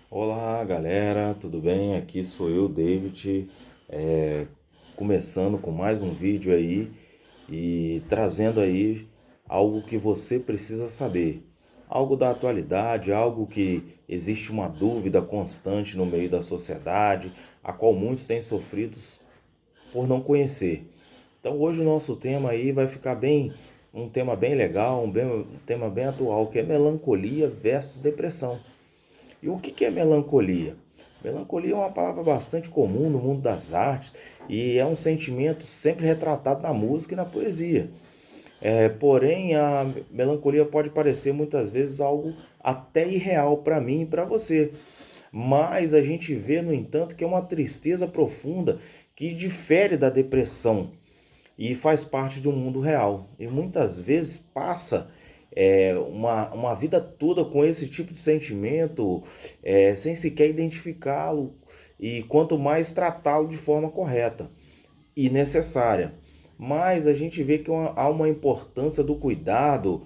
Olá galera, tudo bem? Aqui sou eu, David, começando com mais um vídeo aí e trazendo aí algo que você precisa saber. Algo da atualidade, algo que existe uma dúvida constante no meio da sociedade, a qual muitos têm sofrido por não conhecer. Então hoje o nosso tema aí vai ficar um tema bem legal, um tema bem atual, que é melancolia versus depressão. E o que é melancolia? Melancolia é uma palavra bastante comum no mundo das artes e é um sentimento sempre retratado na música e na poesia. Porém, a melancolia pode parecer muitas vezes algo até irreal para mim e para você. Mas a gente vê, no entanto, que é uma tristeza profunda que difere da depressão e faz parte de um mundo real. E muitas vezes passa uma vida toda com esse tipo de sentimento, sem sequer identificá-lo, e quanto mais tratá-lo de forma correta e necessária. Mas a gente vê que há uma importância do cuidado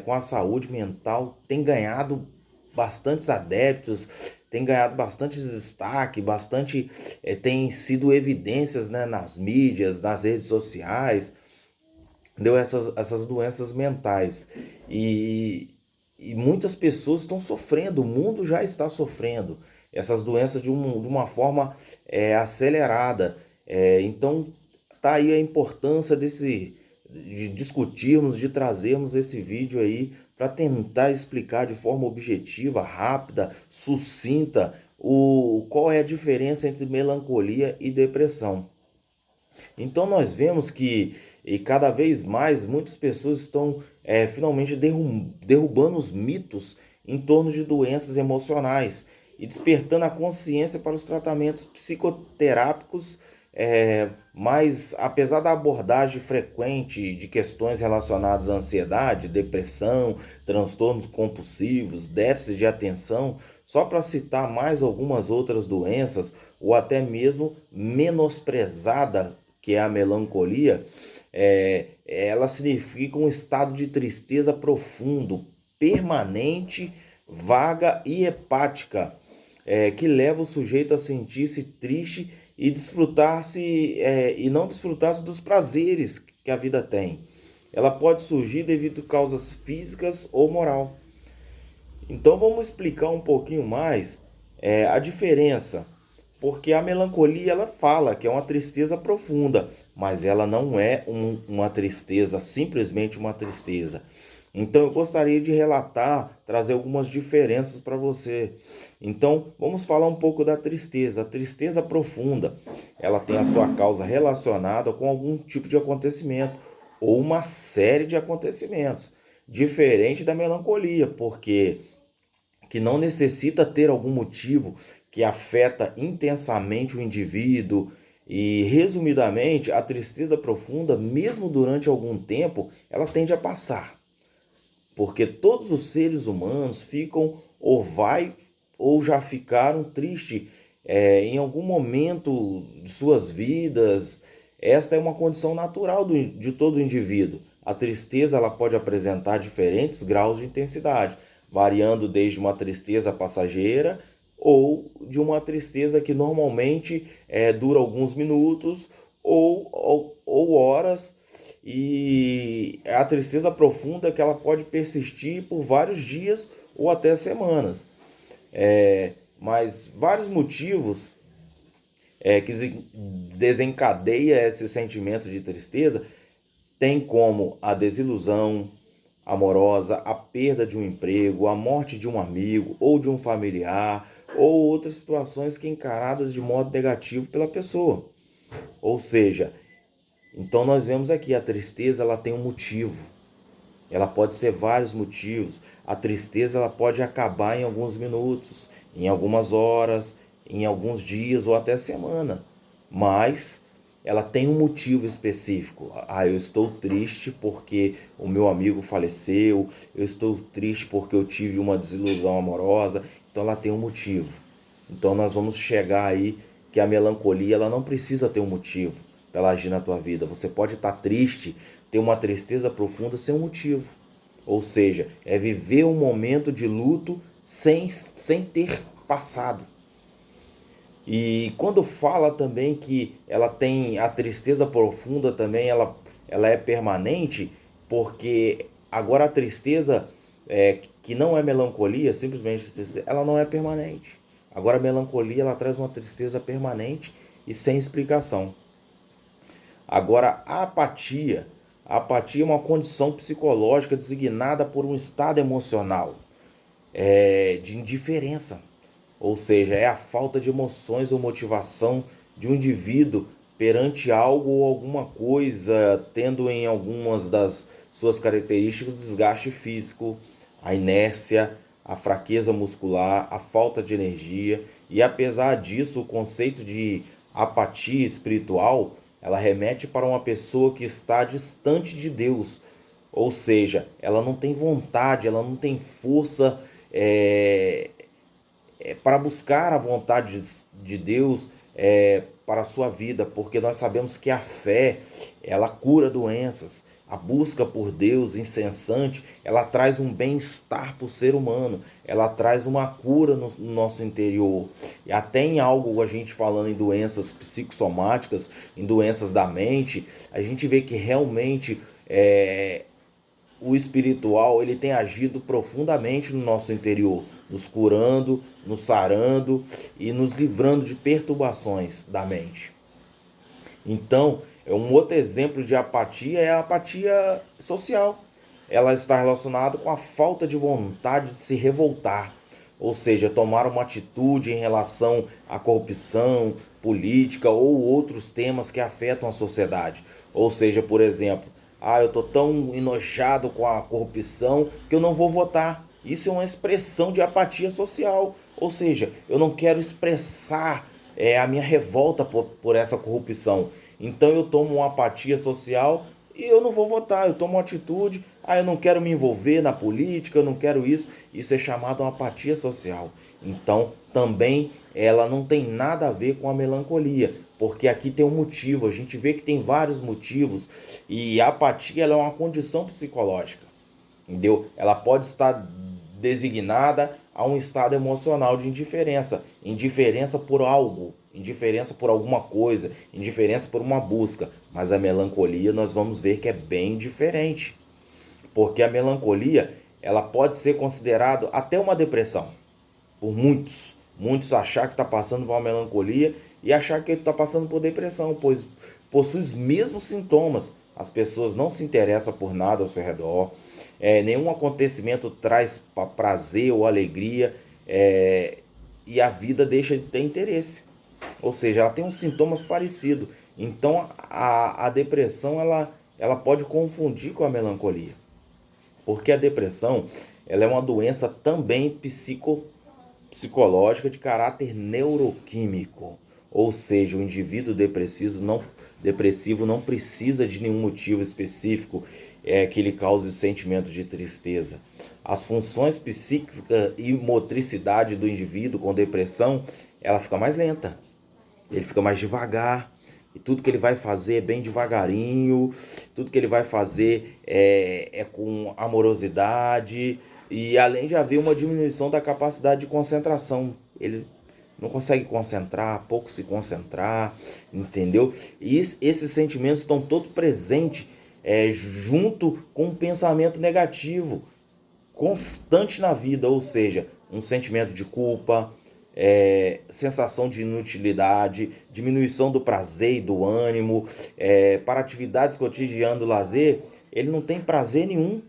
com a saúde mental, tem ganhado bastantes adeptos, tem ganhado bastante destaque, tem sido evidências, né, nas mídias, nas redes sociais, deu essas doenças mentais. E, e muitas pessoas estão sofrendo, o mundo já está sofrendo essas doenças de uma forma acelerada. Então, tá aí a importância de discutirmos, de trazermos esse vídeo aí para tentar explicar de forma objetiva, rápida, sucinta, qual é a diferença entre melancolia e depressão. Então nós vemos que e cada vez mais muitas pessoas estão finalmente derrubando os mitos em torno de doenças emocionais e despertando a consciência para os tratamentos psicoterápicos. Mas apesar da abordagem frequente de questões relacionadas à ansiedade, depressão, transtornos compulsivos, déficit de atenção, só para citar mais algumas outras doenças, ou até mesmo menosprezada, que é a melancolia, ela significa um estado de tristeza profundo, permanente, vaga e hepática, que leva o sujeito a sentir-se triste e e não desfrutar-se dos prazeres que a vida tem. Ela pode surgir devido a causas físicas ou moral. Então vamos explicar um pouquinho mais a diferença, porque a melancolia ela fala que é uma tristeza profunda, mas ela não é uma tristeza, simplesmente uma tristeza. Então eu gostaria de relatar, trazer algumas diferenças para você. Então vamos falar um pouco da tristeza. A tristeza profunda, ela tem a sua causa relacionada com algum tipo de acontecimento ou uma série de acontecimentos, diferente da melancolia, porque que não necessita ter algum motivo que afeta intensamente o indivíduo. E, resumidamente, a tristeza profunda, mesmo durante algum tempo, ela tende a passar, porque todos os seres humanos ficam ou já ficaram tristes em algum momento de suas vidas. Esta é uma condição natural de todo indivíduo. A tristeza ela pode apresentar diferentes graus de intensidade, variando desde uma tristeza passageira ou de uma tristeza que normalmente dura alguns minutos ou horas, e a tristeza profunda que ela pode persistir por vários dias ou até semanas. Mas vários motivos que desencadeia esse sentimento de tristeza tem como a desilusão amorosa, a perda de um emprego, a morte de um amigo ou de um familiar, ou outras situações que encaradas de modo negativo pela pessoa. Ou seja, então nós vemos aqui a tristeza ela tem um motivo. Ela pode ser vários motivos. A tristeza ela pode acabar em alguns minutos, em algumas horas, em alguns dias ou até semana. Mas ela tem um motivo específico. Eu estou triste porque o meu amigo faleceu, eu estou triste porque eu tive uma desilusão amorosa. Então ela tem um motivo. Então nós vamos chegar aí que a melancolia ela não precisa ter um motivo para ela agir na tua vida. Você pode estar triste, ter uma tristeza profunda sem um motivo. Ou seja, é viver um momento de luto sem ter passado. E quando fala também que ela tem a tristeza profunda também, ela é permanente, porque agora a tristeza, que não é melancolia, simplesmente ela não é permanente. Agora a melancolia, ela traz uma tristeza permanente e sem explicação. Agora a apatia é uma condição psicológica designada por um estado emocional de indiferença. Ou seja, é a falta de emoções ou motivação de um indivíduo perante algo ou alguma coisa, tendo em algumas das suas características o desgaste físico, a inércia, a fraqueza muscular, a falta de energia. E apesar disso, o conceito de apatia espiritual, ela remete para uma pessoa que está distante de Deus. Ou seja, ela não tem vontade, ela não tem força para buscar a vontade de Deus para a sua vida, porque nós sabemos que a fé, ela cura doenças. A busca por Deus incessante, ela traz um bem-estar para o ser humano, ela traz uma cura no nosso interior. E até em algo, a gente falando em doenças psicossomáticas, em doenças da mente, a gente vê que realmente o espiritual, ele tem agido profundamente no nosso interior, nos curando, nos sarando e nos livrando de perturbações da mente. Então, um outro exemplo de apatia é a apatia social. Ela está relacionada com a falta de vontade de se revoltar, ou seja, tomar uma atitude em relação à corrupção, política ou outros temas que afetam a sociedade. Ou seja, por exemplo, eu estou tão enojado com a corrupção que eu não vou votar. Isso é uma expressão de apatia social. Ou seja, eu não quero expressar a minha revolta por essa corrupção. Então eu tomo uma apatia social e eu não vou votar. Eu tomo uma atitude, eu não quero me envolver na política, eu não quero isso. Isso é chamado uma apatia social. Então também ela não tem nada a ver com a melancolia, porque aqui tem um motivo, a gente vê que tem vários motivos, e a apatia ela é uma condição psicológica, entendeu? Ela pode estar designada a um estado emocional de indiferença, indiferença por algo, indiferença por alguma coisa, indiferença por uma busca, mas a melancolia nós vamos ver que é bem diferente, porque a melancolia ela pode ser considerada até uma depressão, por muitos achar que está passando por uma melancolia e achar que está passando por depressão, pois possui os mesmos sintomas. As pessoas não se interessam por nada ao seu redor, nenhum acontecimento traz prazer ou alegria, e a vida deixa de ter interesse. Ou seja, ela tem uns sintomas parecidos. Então a depressão ela pode confundir com a melancolia, porque a depressão ela é uma doença também psicológica de caráter neuroquímico, ou seja, o indivíduo depressivo não precisa de nenhum motivo específico que lhe cause o sentimento de tristeza. As funções psíquicas e motricidade do indivíduo com depressão, ela fica mais lenta, ele fica mais devagar, e tudo que ele vai fazer é bem devagarinho, tudo que ele vai fazer é com amorosidade, e além de haver uma diminuição da capacidade de concentração, ele não consegue concentrar, pouco se concentrar, entendeu? E esses sentimentos estão todos presentes junto com um pensamento negativo, constante na vida, ou seja, um sentimento de culpa, sensação de inutilidade, diminuição do prazer e do ânimo, para atividades cotidianas do lazer, ele não tem prazer nenhum,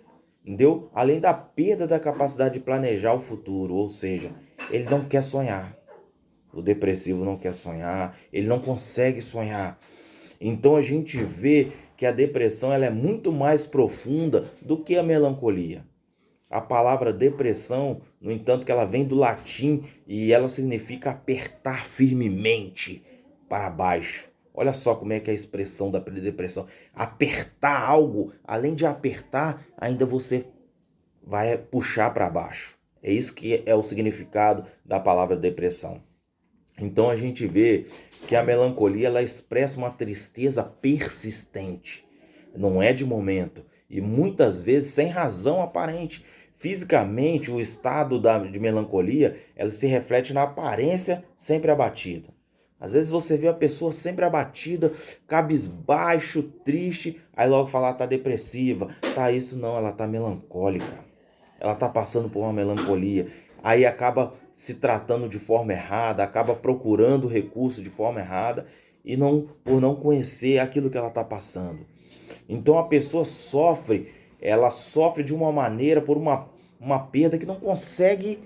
entendeu? Além da perda da capacidade de planejar o futuro, ou seja, ele não quer sonhar. O depressivo não quer sonhar, ele não consegue sonhar. Então a gente vê que a depressão ela é muito mais profunda do que a melancolia. A palavra depressão, no entanto, que ela vem do latim e ela significa apertar firmemente para baixo. Olha só como é que é a expressão da depressão. Apertar algo, além de apertar, ainda você vai puxar para baixo. É isso que é o significado da palavra depressão. Então a gente vê que a melancolia ela expressa uma tristeza persistente. Não é de momento. E muitas vezes sem razão aparente, Fisicamente, o estado de melancolia, ela se reflete na aparência sempre abatida. Às vezes você vê a pessoa sempre abatida, cabisbaixo, triste, aí logo fala, tá depressiva. Tá, isso não, ela tá melancólica. Ela tá passando por uma melancolia. Aí acaba se tratando de forma errada, acaba procurando recurso de forma errada e por não conhecer aquilo que ela tá passando. Então a pessoa sofre, ela sofre de uma maneira por uma perda que não consegue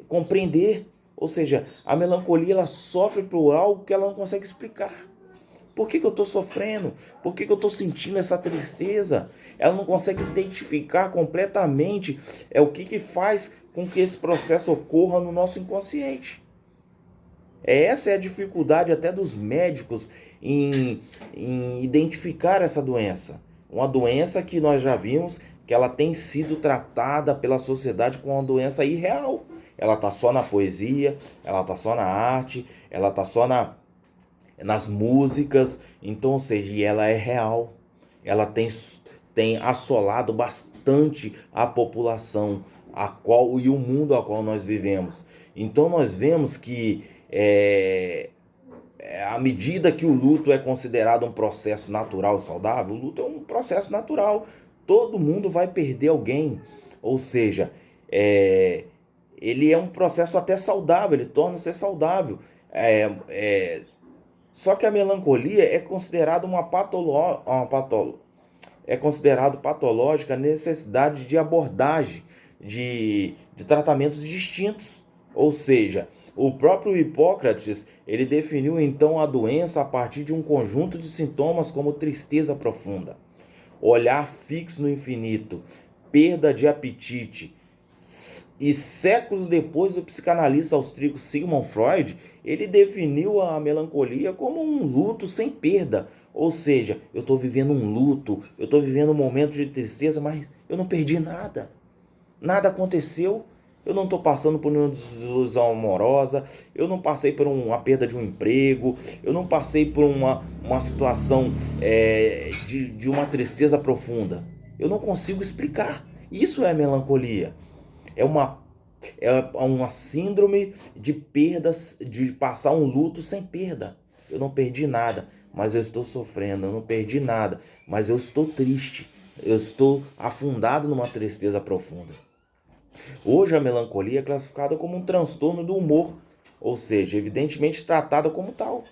compreender. Ou seja, a melancolia ela sofre por algo que ela não consegue explicar. Por que eu estou sofrendo? Por que eu estou sentindo essa tristeza? Ela não consegue identificar completamente o que faz com que esse processo ocorra no nosso inconsciente. Essa é a dificuldade até dos médicos em identificar essa doença. Uma doença que nós já vimos que ela tem sido tratada pela sociedade como uma doença irreal. Ela está só na poesia, ela está só na arte, ela está só nas músicas. Então, ou seja, e ela é real. Ela tem assolado bastante a população e o mundo a qual nós vivemos. Então nós vemos que à medida que o luto é considerado um processo natural e saudável, o luto é um processo natural. Todo mundo vai perder alguém. Ou seja, ele é um processo até saudável, ele torna-se saudável. Só que a melancolia é considerada é considerado patológica a necessidade de abordagem de tratamentos distintos. Ou seja, o próprio Hipócrates, ele definiu então a doença a partir de um conjunto de sintomas como tristeza profunda, olhar fixo no infinito, perda de apetite. E séculos depois, o psicanalista austríaco Sigmund Freud, ele definiu a melancolia como um luto sem perda. Ou seja, eu estou vivendo um luto, eu estou vivendo um momento de tristeza, mas eu não perdi nada. Nada aconteceu. Eu não estou passando por uma desilusão amorosa, eu não passei por uma perda de um emprego, eu não passei por uma situação de uma tristeza profunda. Eu não consigo explicar. Isso é melancolia. É uma síndrome de perdas, de passar um luto sem perda. Eu não perdi nada, mas eu estou sofrendo. Eu não perdi nada, mas eu estou triste. Eu estou afundado numa tristeza profunda. Hoje a melancolia é classificada como um transtorno do humor, ou seja, evidentemente tratada como tal.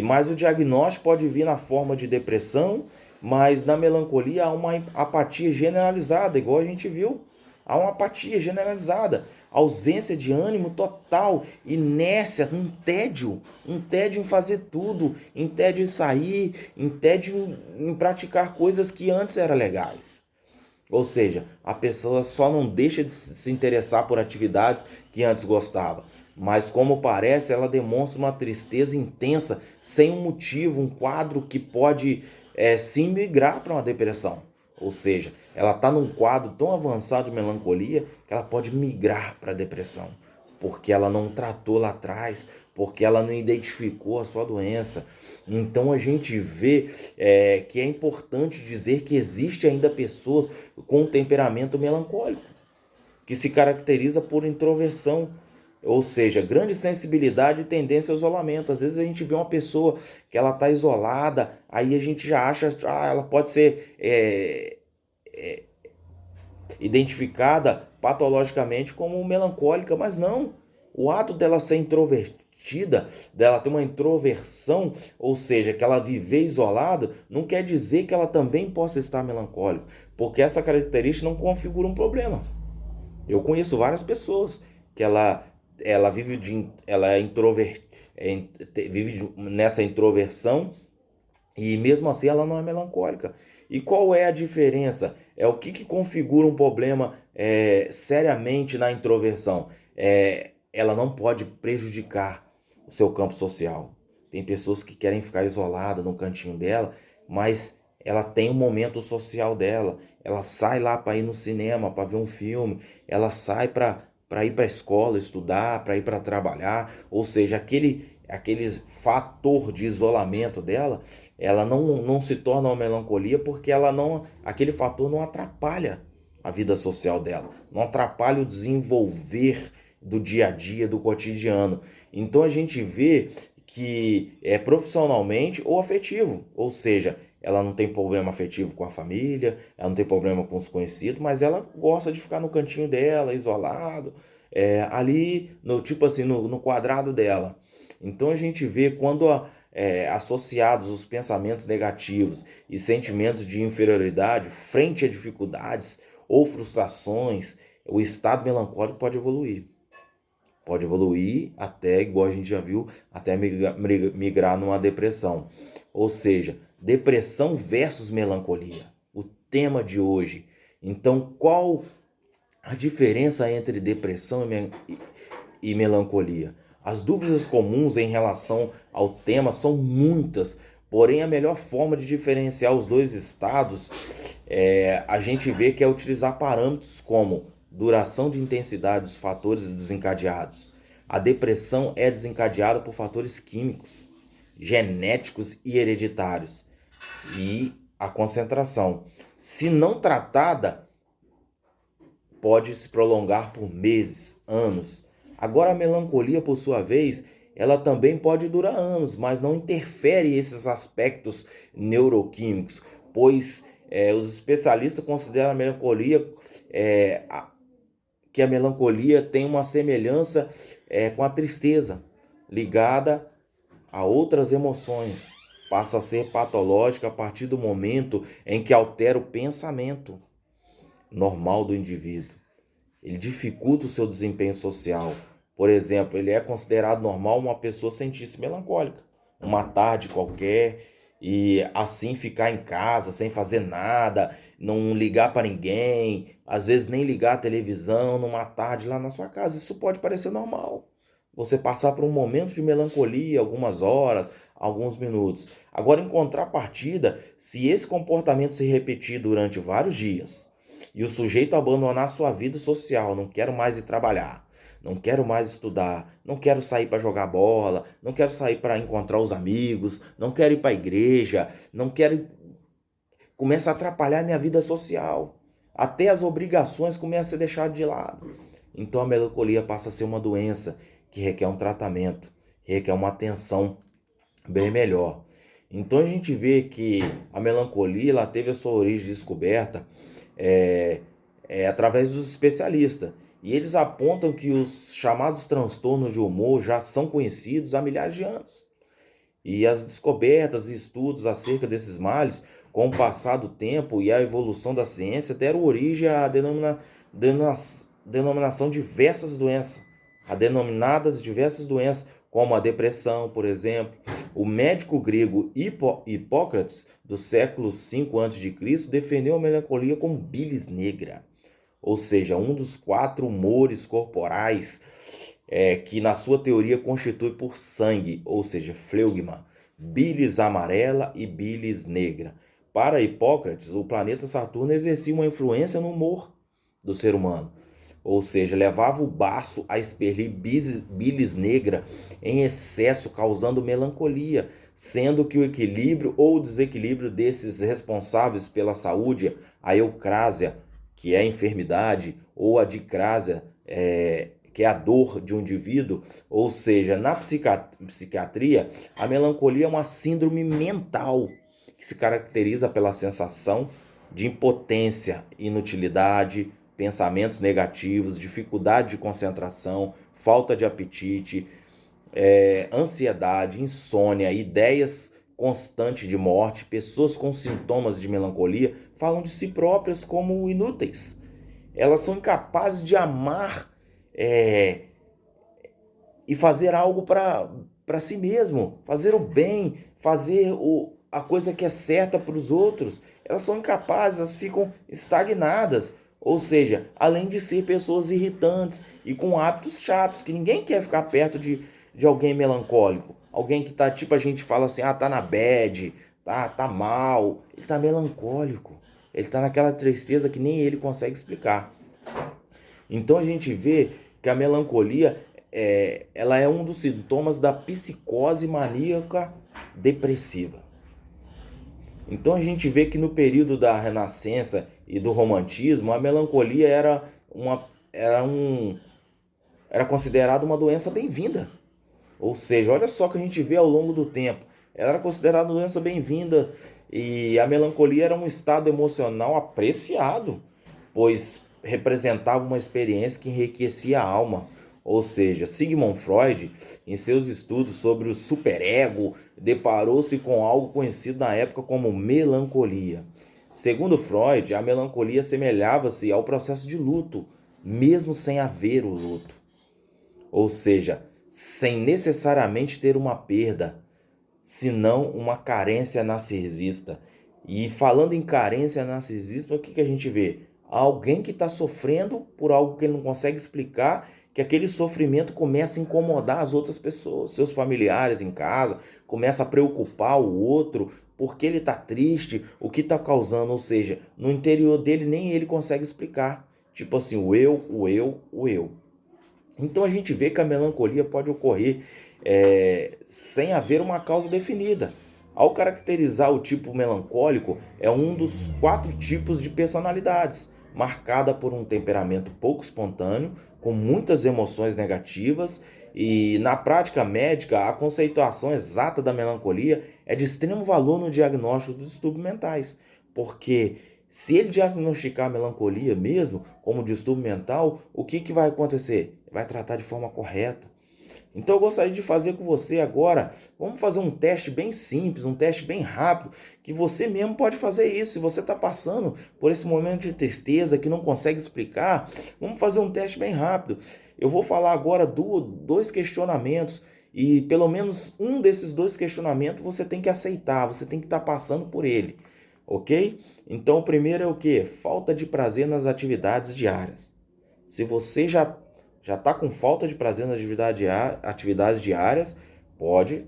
Mas o diagnóstico pode vir na forma de depressão, mas na melancolia há uma apatia generalizada, igual a gente viu. Há uma apatia generalizada, ausência de ânimo total, inércia, um tédio em fazer tudo, um tédio em sair, um tédio em praticar coisas que antes eram legais. Ou seja, a pessoa só não deixa de se interessar por atividades que antes gostava. Mas como parece, ela demonstra uma tristeza intensa, sem um motivo, um quadro que pode sim migrar para uma depressão. Ou seja, ela está num quadro tão avançado de melancolia que ela pode migrar para a depressão. Porque ela não tratou lá atrás, porque ela não identificou a sua doença. Então a gente vê que é importante dizer que existe ainda pessoas com temperamento melancólico, que se caracteriza por introversão, ou seja, grande sensibilidade e tendência ao isolamento. Às vezes a gente vê uma pessoa que ela está isolada, aí a gente já acha, ela pode ser identificada patologicamente como melancólica, mas não. O ato dela ser introvertida, dela ter uma introversão, ou seja, que ela viver isolada, não quer dizer que ela também possa estar melancólica, porque essa característica não configura um problema. Eu conheço várias pessoas que ela ela é vive nessa introversão e mesmo assim ela não é melancólica. E qual é a diferença? O que configura um problema seriamente na introversão? Ela não pode prejudicar o seu campo social. Tem pessoas que querem ficar isoladas no cantinho dela, mas ela tem um momento social dela. Ela sai lá para ir no cinema, para ver um filme. Ela sai para ir para a escola estudar, para ir para trabalhar. Ou seja, aquele fator de isolamento dela, ela não se torna uma melancolia porque aquele fator não atrapalha a vida social dela, não atrapalha o desenvolver do dia a dia, do cotidiano. Então a gente vê que é profissionalmente ou afetivo, ou seja, ela não tem problema afetivo com a família, ela não tem problema com os conhecidos, mas ela gosta de ficar no cantinho dela, isolado, ali no tipo assim, no quadrado dela. Então a gente vê quando associados os pensamentos negativos e sentimentos de inferioridade frente a dificuldades ou frustrações, o estado melancólico pode evoluir. Pode evoluir até, igual a gente já viu, até migrar numa depressão. Ou seja, depressão versus melancolia. O tema de hoje. Então, qual a diferença entre depressão e melancolia? As dúvidas comuns em relação ao tema são muitas, porém a melhor forma de diferenciar os dois estados a gente vê que é utilizar parâmetros como duração de intensidade dos fatores desencadeados. A depressão é desencadeada por fatores químicos, genéticos e hereditários. E a concentração, se não tratada, pode se prolongar por meses, anos. Agora a melancolia, por sua vez, ela também pode durar anos, mas não interfere esses aspectos neuroquímicos, pois os especialistas consideram a melancolia que a melancolia tem uma semelhança com a tristeza, ligada a outras emoções. Passa a ser patológica a partir do momento em que altera o pensamento normal do indivíduo. Ele dificulta o seu desempenho social. Por exemplo, ele é considerado normal uma pessoa sentir-se melancólica, uma tarde qualquer, e assim ficar em casa sem fazer nada, não ligar para ninguém, às vezes nem ligar a televisão numa tarde lá na sua casa. Isso pode parecer normal. Você passar por um momento de melancolia, algumas horas, alguns minutos. Agora, em contrapartida, se esse comportamento se repetir durante vários dias e o sujeito abandonar sua vida social, não quero mais ir trabalhar, não quero mais estudar, não quero sair para jogar bola, não quero sair para encontrar os amigos, não quero ir para a igreja, não quero... Começa a atrapalhar minha vida social. Até as obrigações começam a ser deixadas de lado. Então a melancolia passa a ser uma doença que requer um tratamento, requer uma atenção bem melhor. Então a gente vê que a melancolia ela teve a sua origem descoberta através dos especialistas. E eles apontam que os chamados transtornos de humor já são conhecidos há milhares de anos. E as descobertas e estudos acerca desses males, com o passar do tempo e a evolução da ciência, deram origem à denominação de diversas doenças, a denominadas diversas doenças, como a depressão, por exemplo. O médico grego Hipócrates, do século V a.C., defendeu a melancolia como bilis negra, ou seja, um dos 4 humores corporais que na sua teoria constitui por sangue, ou seja, fleugma, bilis amarela e bilis negra. Para Hipócrates, o planeta Saturno exercia uma influência no humor do ser humano, ou seja, levava o baço a expelir bilis negra em excesso, causando melancolia, sendo que o equilíbrio ou desequilíbrio desses responsáveis pela saúde, a eucrásia, que é a enfermidade, ou a dicrásia, que é a dor de um indivíduo, ou seja, na psiquiatria, a melancolia é uma síndrome mental que se caracteriza pela sensação de impotência, inutilidade, pensamentos negativos, dificuldade de concentração, falta de apetite, ansiedade, insônia, ideias constantes de morte. Pessoas com sintomas de melancolia falam de si próprias como inúteis. Elas são incapazes de amar e fazer algo para si mesmo, fazer o bem, fazer a coisa que é certa para os outros. Elas são incapazes, elas ficam estagnadas. Ou seja, além de ser pessoas irritantes e com hábitos chatos, que ninguém quer ficar perto de alguém melancólico. Alguém que tá, tipo, a gente fala assim, tá na bad, tá mal. Ele tá melancólico. Ele tá naquela tristeza que nem ele consegue explicar. Então a gente vê que a melancolia ela é um dos sintomas da psicose maníaca depressiva. Então a gente vê que no período da Renascença e do Romantismo, a melancolia era considerada uma doença bem-vinda. Ou seja, olha só o que a gente vê ao longo do tempo. Ela era considerada uma doença bem-vinda e a melancolia era um estado emocional apreciado, pois representava uma experiência que enriquecia a alma. Ou seja, Sigmund Freud, em seus estudos sobre o superego, deparou-se com algo conhecido na época como melancolia. Segundo Freud, a melancolia assemelhava-se ao processo de luto, mesmo sem haver o luto. Ou seja, sem necessariamente ter uma perda, senão uma carência narcisista. E falando em carência narcisista, o que a gente vê? Alguém que está sofrendo por algo que ele não consegue explicar, que aquele sofrimento começa a incomodar as outras pessoas, seus familiares em casa, começa a preocupar o outro, porque ele está triste, o que está causando, ou seja, no interior dele nem ele consegue explicar. Tipo assim, o eu, o eu, o eu. Então a gente vê que a melancolia pode ocorrer sem haver uma causa definida. Ao caracterizar o tipo melancólico, é um dos 4 tipos de personalidades, marcada por um temperamento pouco espontâneo, com muitas emoções negativas, e na prática médica, a conceituação exata da melancolia é de extremo valor no diagnóstico dos distúrbios mentais, porque se ele diagnosticar a melancolia mesmo como distúrbio mental, o que vai acontecer? Vai tratar de forma correta. Então eu gostaria de fazer com você agora, vamos fazer um teste bem simples, um teste bem rápido, que você mesmo pode fazer isso. Se você está passando por esse momento de tristeza que não consegue explicar, vamos fazer um teste bem rápido. Eu vou falar agora 2 questionamentos e pelo menos um desses 2 questionamentos você tem que aceitar, você tem que estar passando por ele, ok? Então o primeiro é o quê? Falta de prazer nas atividades diárias. Se você já está com falta de prazer nas atividades diárias, pode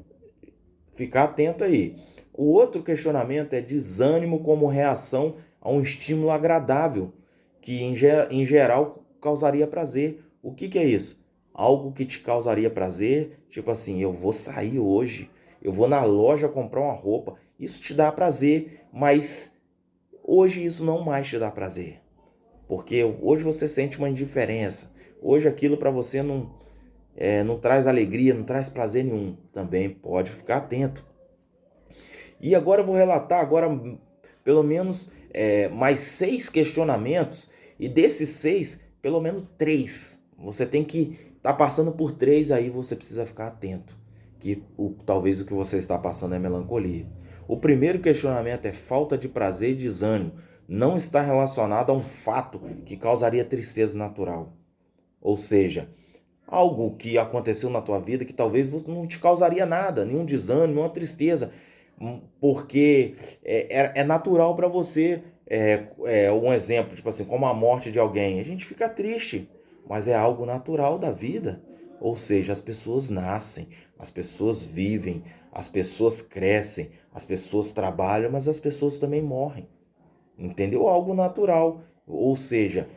ficar atento aí. O outro questionamento é desânimo como reação a um estímulo agradável, que em geral causaria prazer. O que é isso? Algo que te causaria prazer, tipo assim, eu vou sair hoje, eu vou na loja comprar uma roupa, isso te dá prazer, mas hoje isso não mais te dá prazer. Porque hoje você sente uma indiferença. Hoje aquilo para você não traz alegria, não traz prazer nenhum. Também pode ficar atento. E agora eu vou relatar agora pelo menos mais 6 questionamentos. E desses 6, pelo menos 3. Você tem que estar passando por 3, aí você precisa ficar atento. Que talvez o que você está passando é melancolia. O primeiro questionamento é falta de prazer e desânimo. Não está relacionado a um fato que causaria tristeza natural. Ou seja, algo que aconteceu na tua vida que talvez não te causaria nada, nenhum desânimo, nenhuma tristeza, porque é natural para você. Um exemplo, tipo assim, como a morte de alguém, a gente fica triste, mas é algo natural da vida. Ou seja, as pessoas nascem, as pessoas vivem, as pessoas crescem, as pessoas trabalham, mas as pessoas também morrem. Entendeu? Algo natural. Ou seja,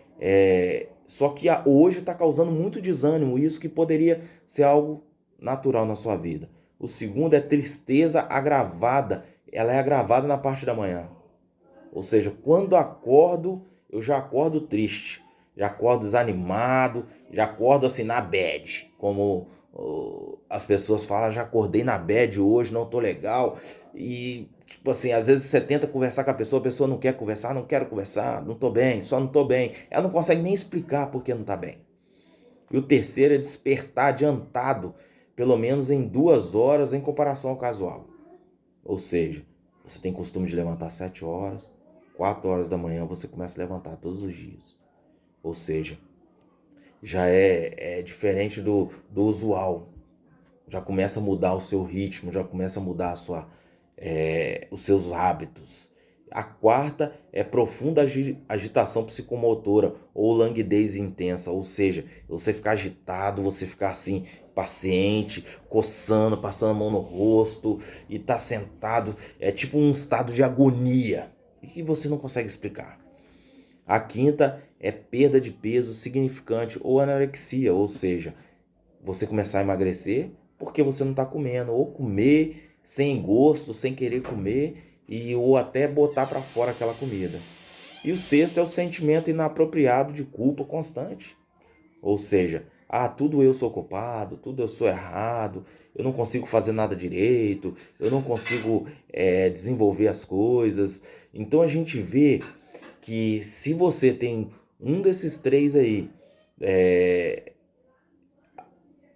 só que hoje está causando muito desânimo, isso que poderia ser algo natural na sua vida. O segundo é tristeza agravada. Ela é agravada na parte da manhã. Ou seja, quando acordo, eu já acordo triste, já acordo desanimado, já acordo assim na bad, como as pessoas falam, já acordei na bad hoje, não tô legal. E tipo assim, às vezes você tenta conversar com a pessoa não quer conversar, não quero conversar, não tô bem, só não tô bem. Ela não consegue nem explicar por que não tá bem. E o terceiro é despertar adiantado, pelo menos em 2 horas em comparação ao casual. Ou seja, você tem costume de levantar 7 horas, 4 horas da manhã você começa a levantar todos os dias. Ou seja, já é diferente do usual. Já começa a mudar o seu ritmo, já começa a mudar os seus hábitos. A quarta é profunda agitação psicomotora ou languidez intensa, ou seja, você ficar agitado, você ficar assim, paciente, coçando, passando a mão no rosto e tá sentado, é tipo um estado de agonia e que você não consegue explicar. A quinta é perda de peso significante ou anorexia, ou seja, você começar a emagrecer porque você não está comendo, ou comer sem gosto, sem querer comer, ou até botar para fora aquela comida. E o sexto é o sentimento inapropriado de culpa constante. Ou seja, tudo eu sou culpado, tudo eu sou errado, eu não consigo fazer nada direito, eu não consigo desenvolver as coisas. Então a gente vê que se você tem um desses três aí, é,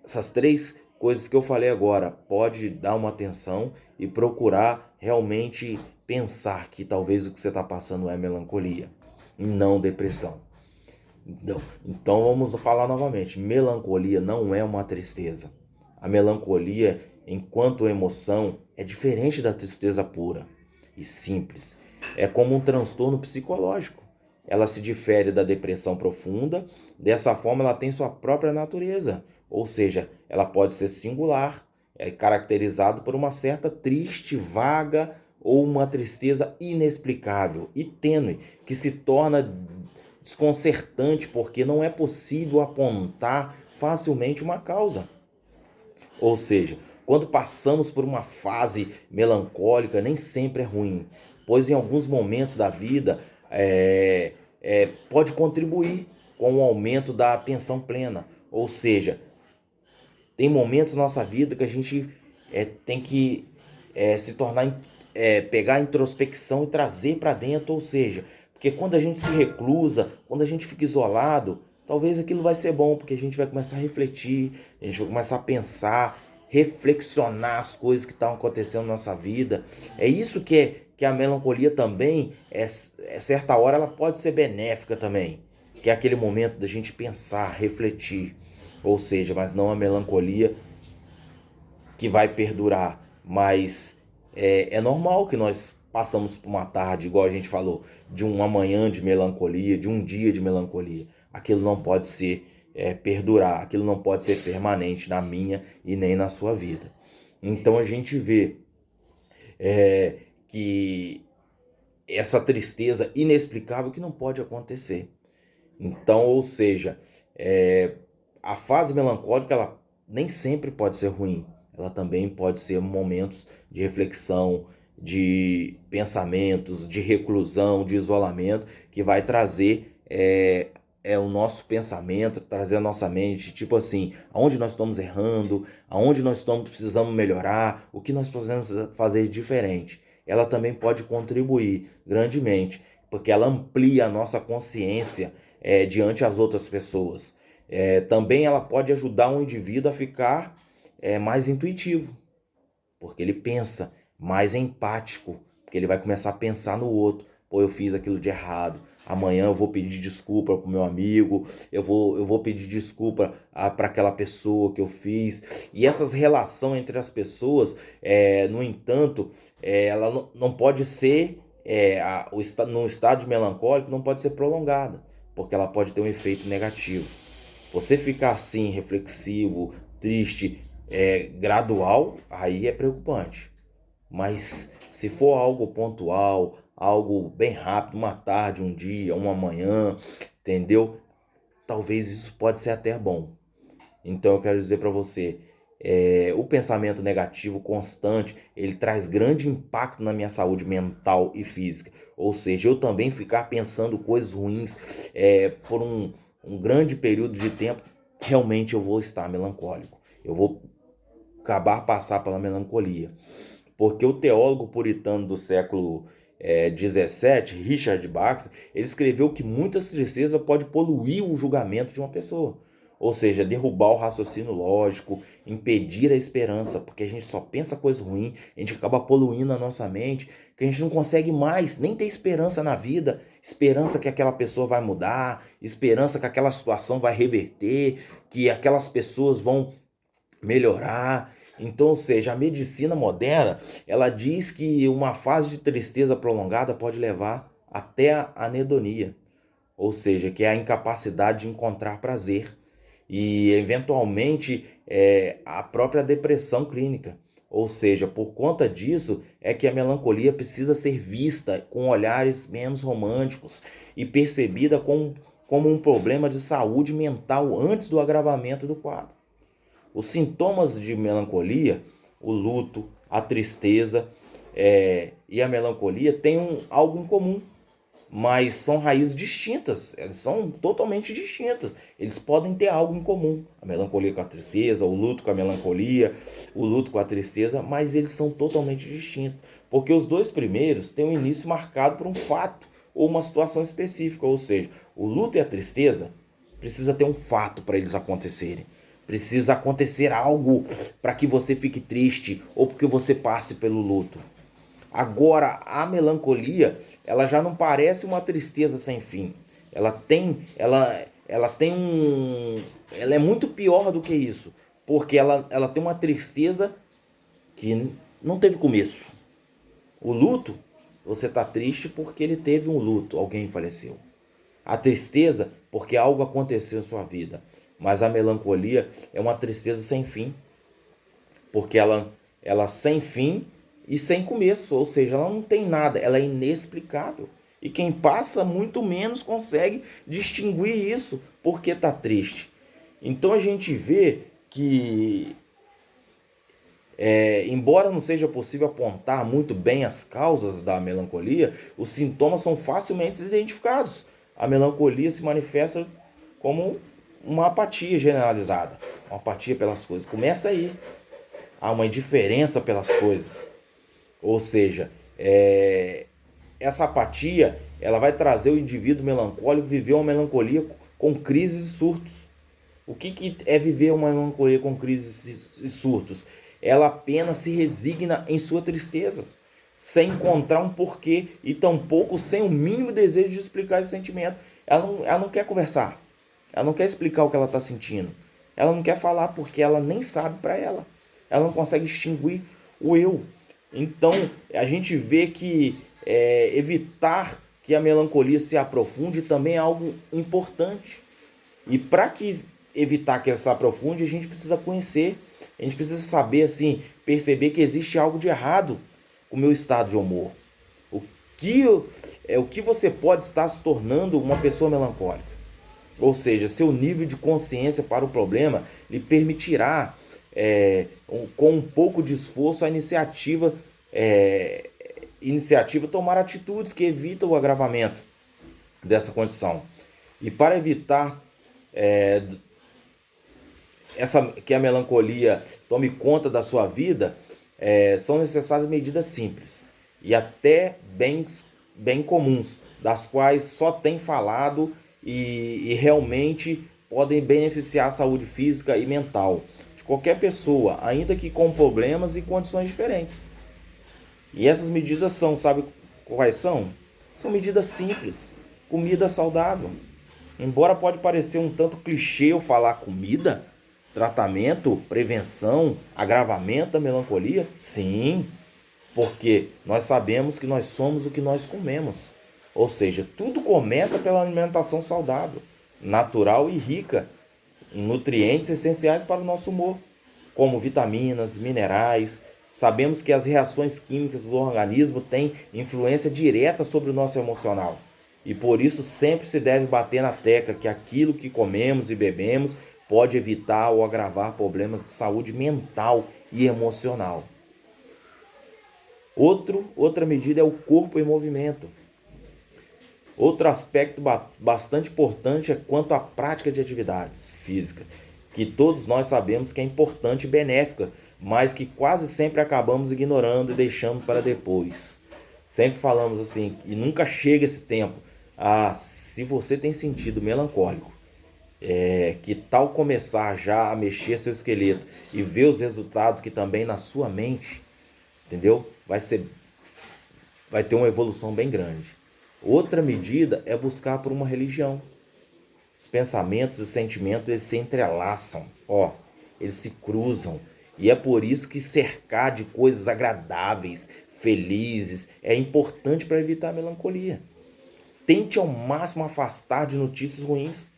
essas três coisas que eu falei agora, pode dar uma atenção e procurar realmente pensar que talvez o que você está passando é melancolia, e não depressão. Então vamos falar novamente, melancolia não é uma tristeza. A melancolia, enquanto emoção, é diferente da tristeza pura e simples. É como um transtorno psicológico. Ela se difere da depressão profunda, dessa forma ela tem sua própria natureza, ou seja, ela pode ser singular, é caracterizado por uma certa triste, vaga ou uma tristeza inexplicável e tênue, que se torna desconcertante porque não é possível apontar facilmente uma causa. Ou seja, quando passamos por uma fase melancólica, nem sempre é ruim, pois em alguns momentos da vida pode contribuir com o aumento da atenção plena. Ou seja, tem momentos na nossa vida que a gente tem que se tornar, pegar a introspecção e trazer para dentro, ou seja, porque quando a gente se reclusa, quando a gente fica isolado, talvez aquilo vai ser bom, porque a gente vai começar a refletir, a gente vai começar a pensar, reflexionar as coisas que estão acontecendo na nossa vida. É isso que a melancolia também, certa hora, ela pode ser benéfica também, que é aquele momento da gente pensar, refletir. Ou seja, mas não a melancolia que vai perdurar. Mas é normal que nós passamos por uma tarde, igual a gente falou, de uma manhã de melancolia, de um dia de melancolia. Aquilo não pode ser perdurar, aquilo não pode ser permanente na minha e nem na sua vida. Então a gente vê que essa tristeza inexplicável que não pode acontecer. Então, ou seja, a fase melancólica ela nem sempre pode ser ruim. Ela também pode ser momentos de reflexão, de pensamentos, de reclusão, de isolamento, que vai trazer o nosso pensamento, trazer a nossa mente, tipo assim, aonde nós estamos errando, aonde nós estamos precisando melhorar, o que nós precisamos fazer diferente. Ela também pode contribuir grandemente, porque ela amplia a nossa consciência diante as outras pessoas. Também ela pode ajudar um indivíduo a ficar mais intuitivo, porque ele pensa, mais empático, porque ele vai começar a pensar no outro. Pô, eu fiz aquilo de errado. Amanhã eu vou pedir desculpa pro meu amigo, eu vou pedir desculpa para aquela pessoa que eu fiz. E essas relações entre as pessoas, no entanto, ela não pode ser, no estado melancólico, não pode ser prolongada, porque ela pode ter um efeito negativo. Você ficar assim, reflexivo, triste, gradual, aí é preocupante. Mas se for algo pontual, algo bem rápido, uma tarde, um dia, uma manhã, entendeu? Talvez isso pode ser até bom. Então eu quero dizer para você, o pensamento negativo constante, ele traz grande impacto na minha saúde mental e física. Ou seja, eu também ficar pensando coisas ruins por um grande período de tempo, realmente eu vou estar melancólico. Eu vou passar pela melancolia. Porque o teólogo puritano do século XVII, Richard Baxter, ele escreveu que muita tristeza pode poluir o julgamento de uma pessoa. Ou seja, derrubar o raciocínio lógico, impedir a esperança, porque a gente só pensa coisa ruim, a gente acaba poluindo a nossa mente, que a gente não consegue mais nem ter esperança na vida, esperança que aquela pessoa vai mudar, esperança que aquela situação vai reverter, que aquelas pessoas vão melhorar. Então, ou seja, a medicina moderna, ela diz que uma fase de tristeza prolongada pode levar até a anedonia, ou seja, que é a incapacidade de encontrar prazer e eventualmente a própria depressão clínica. Ou seja, por conta disso é que a melancolia precisa ser vista com olhares menos românticos e percebida como um problema de saúde mental antes do agravamento do quadro. Os sintomas de melancolia, o luto, a tristeza e a melancolia têm algo em comum, mas são raízes distintas, elas são totalmente distintas. Eles podem ter algo em comum, a melancolia com a tristeza, o luto com a melancolia, o luto com a tristeza, mas eles são totalmente distintos, porque os dois primeiros têm um início marcado por um fato ou uma situação específica, ou seja, o luto e a tristeza precisa ter um fato para eles acontecerem. Precisa acontecer algo para que você fique triste ou porque você passe pelo luto. Agora, a melancolia, ela já não parece uma tristeza sem fim. Ela é muito pior do que isso, porque ela tem uma tristeza que não teve começo. O luto, você está triste porque ele teve um luto, alguém faleceu. A tristeza, porque algo aconteceu em sua vida. Mas a melancolia é uma tristeza sem fim, porque ela sem fim e sem começo, ou seja, ela não tem nada, ela é inexplicável. E quem passa muito menos consegue distinguir isso porque está triste. Então a gente vê que, embora não seja possível apontar muito bem as causas da melancolia, os sintomas são facilmente identificados. A melancolia se manifesta como uma apatia generalizada, uma apatia pelas coisas. Começa aí. Há uma indiferença pelas coisas. Ou seja, essa apatia ela vai trazer o indivíduo melancólico viver uma melancolia com crises e surtos. O que é viver uma melancolia com crises e surtos? Ela apenas se resigna em suas tristezas, sem encontrar um porquê e tampouco sem o mínimo desejo de explicar esse sentimento. Ela não quer conversar, ela não quer explicar o que ela está sentindo, ela não quer falar porque ela nem sabe para ela. Ela não consegue distinguir o eu. Então, a gente vê que evitar que a melancolia se aprofunde também é algo importante. E para que evitar que ela se aprofunde, a gente precisa conhecer, a gente precisa saber, assim, perceber que existe algo de errado com o meu estado de humor. O que você pode estar se tornando uma pessoa melancólica. Ou seja, seu nível de consciência para o problema lhe permitirá, com um pouco de esforço, a iniciativa tomar atitudes que evitam o agravamento dessa condição. E para evitar que a melancolia tome conta da sua vida, são necessárias medidas simples e até bem comuns, das quais só tem falado e realmente podem beneficiar a saúde física e mental de qualquer pessoa, ainda que com problemas e condições diferentes. E essas medidas sabe quais são? São medidas simples. Comida saudável. Embora pode parecer um tanto clichê eu falar comida, tratamento, prevenção, agravamento da melancolia, sim, porque nós sabemos que nós somos o que nós comemos. Ou seja, tudo começa pela alimentação saudável, natural e rica em nutrientes essenciais para o nosso humor, como vitaminas, minerais. Sabemos que as reações químicas do organismo têm influência direta sobre o nosso emocional. E por isso sempre se deve bater na tecla que aquilo que comemos e bebemos pode evitar ou agravar problemas de saúde mental e emocional. Outra medida é o corpo em movimento. Outro aspecto bastante importante é quanto à prática de atividades físicas, que todos nós sabemos que é importante e benéfica, mas que quase sempre acabamos ignorando e deixando para depois. Sempre falamos assim, e nunca chega esse tempo. Se você tem sentido melancólico, que tal começar já a mexer seu esqueleto e ver os resultados que também na sua mente, entendeu? Vai ter uma evolução bem grande. Outra medida é buscar por uma religião. Os pensamentos e sentimentos eles se entrelaçam, eles se cruzam. E é por isso que cercar de coisas agradáveis, felizes, é importante para evitar a melancolia. Tente ao máximo afastar de notícias ruins,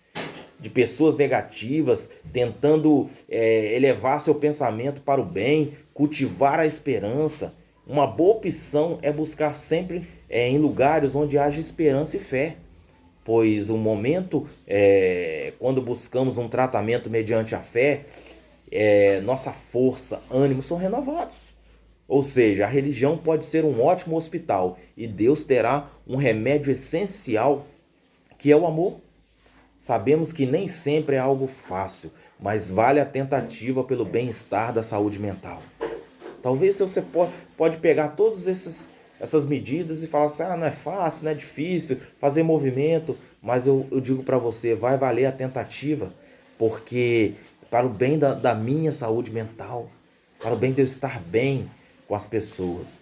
de pessoas negativas, tentando elevar seu pensamento para o bem, cultivar a esperança. Uma boa opção é buscar sempre em lugares onde haja esperança e fé, pois o momento, quando buscamos um tratamento mediante a fé, nossa força, ânimo são renovados. Ou seja, a religião pode ser um ótimo hospital e Deus terá um remédio essencial que é o amor. Sabemos que nem sempre é algo fácil, mas vale a tentativa pelo bem-estar da saúde mental. Talvez você pode pegar todas essas medidas e falar assim, não é fácil, não é difícil fazer movimento, mas eu digo para você, vai valer a tentativa, porque para o bem da minha saúde mental, para o bem de eu estar bem com as pessoas.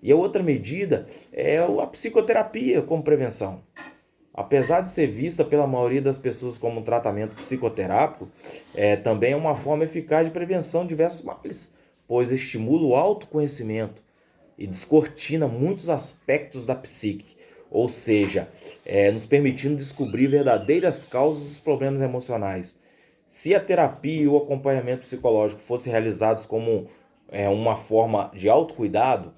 E a outra medida é a psicoterapia como prevenção. Apesar de ser vista pela maioria das pessoas como um tratamento psicoterápico, também é uma forma eficaz de prevenção de diversos males, pois estimula o autoconhecimento e descortina muitos aspectos da psique, ou seja, nos permitindo descobrir verdadeiras causas dos problemas emocionais. Se a terapia e o acompanhamento psicológico fossem realizados como uma forma de autocuidado,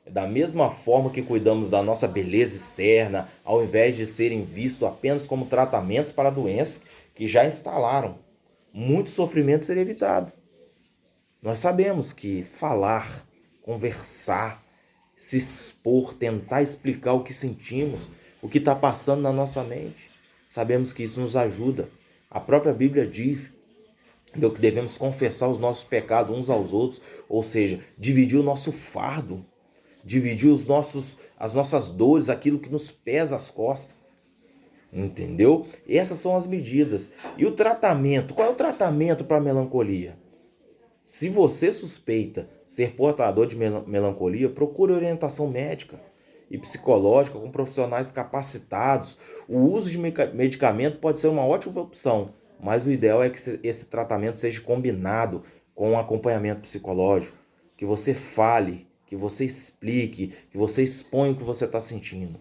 da mesma forma que cuidamos da nossa beleza externa, ao invés de serem vistos apenas como tratamentos para doenças que já instalaram, muito sofrimento seria evitado. Nós sabemos que falar, conversar, se expor, tentar explicar o que sentimos, o que está passando na nossa mente, sabemos que isso nos ajuda. A própria Bíblia diz que devemos confessar os nossos pecados uns aos outros, ou seja, dividir o nosso fardo, dividir as nossas dores, aquilo que nos pesa as costas. Entendeu? Essas são as medidas. E o tratamento? Qual é o tratamento para a melancolia? Se você suspeita ser portador de melancolia, procure orientação médica e psicológica com profissionais capacitados. O uso de medicamento pode ser uma ótima opção, mas o ideal é que esse tratamento seja combinado com um acompanhamento psicológico, que você fale, que você explique, que você exponha o que você está sentindo,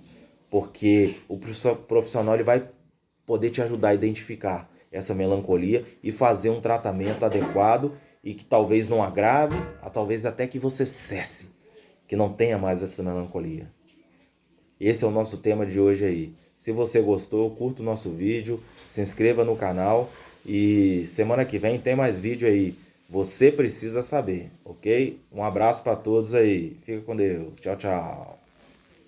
porque o profissional ele vai poder te ajudar a identificar essa melancolia e fazer um tratamento adequado e que talvez não agrave, talvez até que você cesse, que não tenha mais essa melancolia. Esse é o nosso tema de hoje aí. Se você gostou, curta o nosso vídeo, se inscreva no canal e semana que vem tem mais vídeo aí. Você precisa saber, ok? Um abraço para todos aí. Fica com Deus. Tchau, tchau.